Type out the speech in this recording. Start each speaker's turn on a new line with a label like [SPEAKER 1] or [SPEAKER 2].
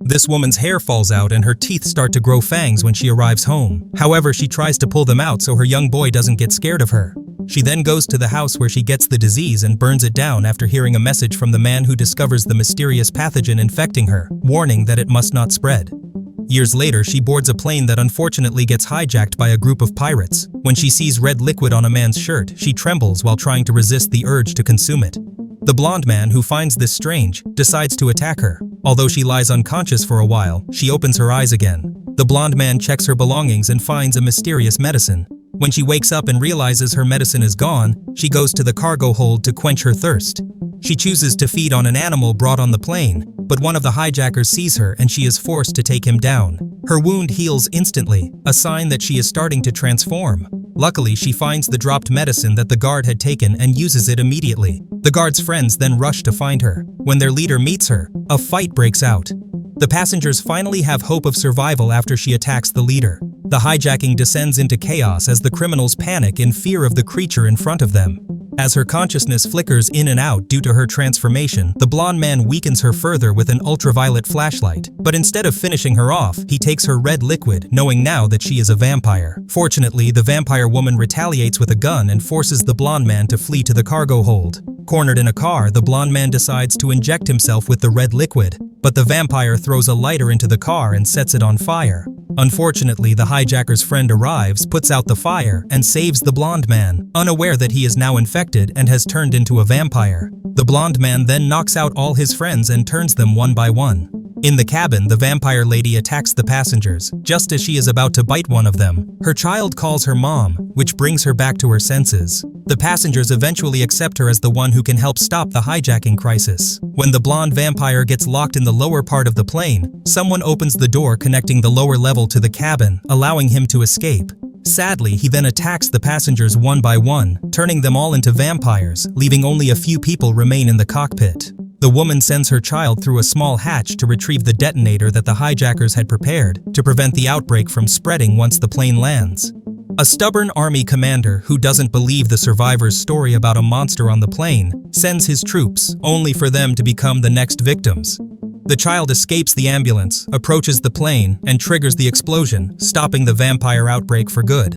[SPEAKER 1] This woman's hair falls out and her teeth start to grow fangs when she arrives home. However, she tries to pull them out so her young boy doesn't get scared of her. She then goes to the house where she gets the disease and burns it down after hearing a message from the man who discovers the mysterious pathogen infecting her, warning that it must not spread. Years later, she boards a plane that unfortunately gets hijacked by a group of pirates. When she sees red liquid on a man's shirt, she trembles while trying to resist the urge to consume it. The blonde man, who finds this strange, decides to attack her. Although she lies unconscious for a while, she opens her eyes again. The blonde man checks her belongings and finds a mysterious medicine. When she wakes up and realizes her medicine is gone, she goes to the cargo hold to quench her thirst. She chooses to feed on an animal brought on the plane, but one of the hijackers sees her and she is forced to take him down. Her wound heals instantly, a sign that she is starting to transform. Luckily, she finds the dropped medicine that the guard had taken and uses it immediately. The guard's friends then rush to find her. When their leader meets her, a fight breaks out. The passengers finally have hope of survival after she attacks the leader. The hijacking descends into chaos as the criminals panic in fear of the creature in front of them. As her consciousness flickers in and out due to her transformation, the blonde man weakens her further with an ultraviolet flashlight. But instead of finishing her off, he takes her red liquid, knowing now that she is a vampire. Fortunately, the vampire woman retaliates with a gun and forces the blonde man to flee to the cargo hold. Cornered in a car, the blonde man decides to inject himself with the red liquid, but the vampire throws a lighter into the car and sets it on fire. Unfortunately, the hijacker's friend arrives, puts out the fire, and saves the blonde man, unaware that he is now infected and has turned into a vampire. The blonde man then knocks out all his friends and turns them one by one. In the cabin, the vampire lady attacks the passengers, just as she is about to bite one of them. Her child calls her mom, which brings her back to her senses. The passengers eventually accept her as the one who can help stop the hijacking crisis. When the blonde vampire gets locked in the lower part of the plane, someone opens the door connecting the lower level to the cabin, allowing him to escape. Sadly, he then attacks the passengers one by one, turning them all into vampires, leaving only a few people remain in the cockpit. The woman sends her child through a small hatch to retrieve the detonator that the hijackers had prepared to prevent the outbreak from spreading once the plane lands. A stubborn army commander who doesn't believe the survivors' story about a monster on the plane sends his troops, only for them to become the next victims. The child escapes the ambulance, approaches the plane, and triggers the explosion, stopping the vampire outbreak for good.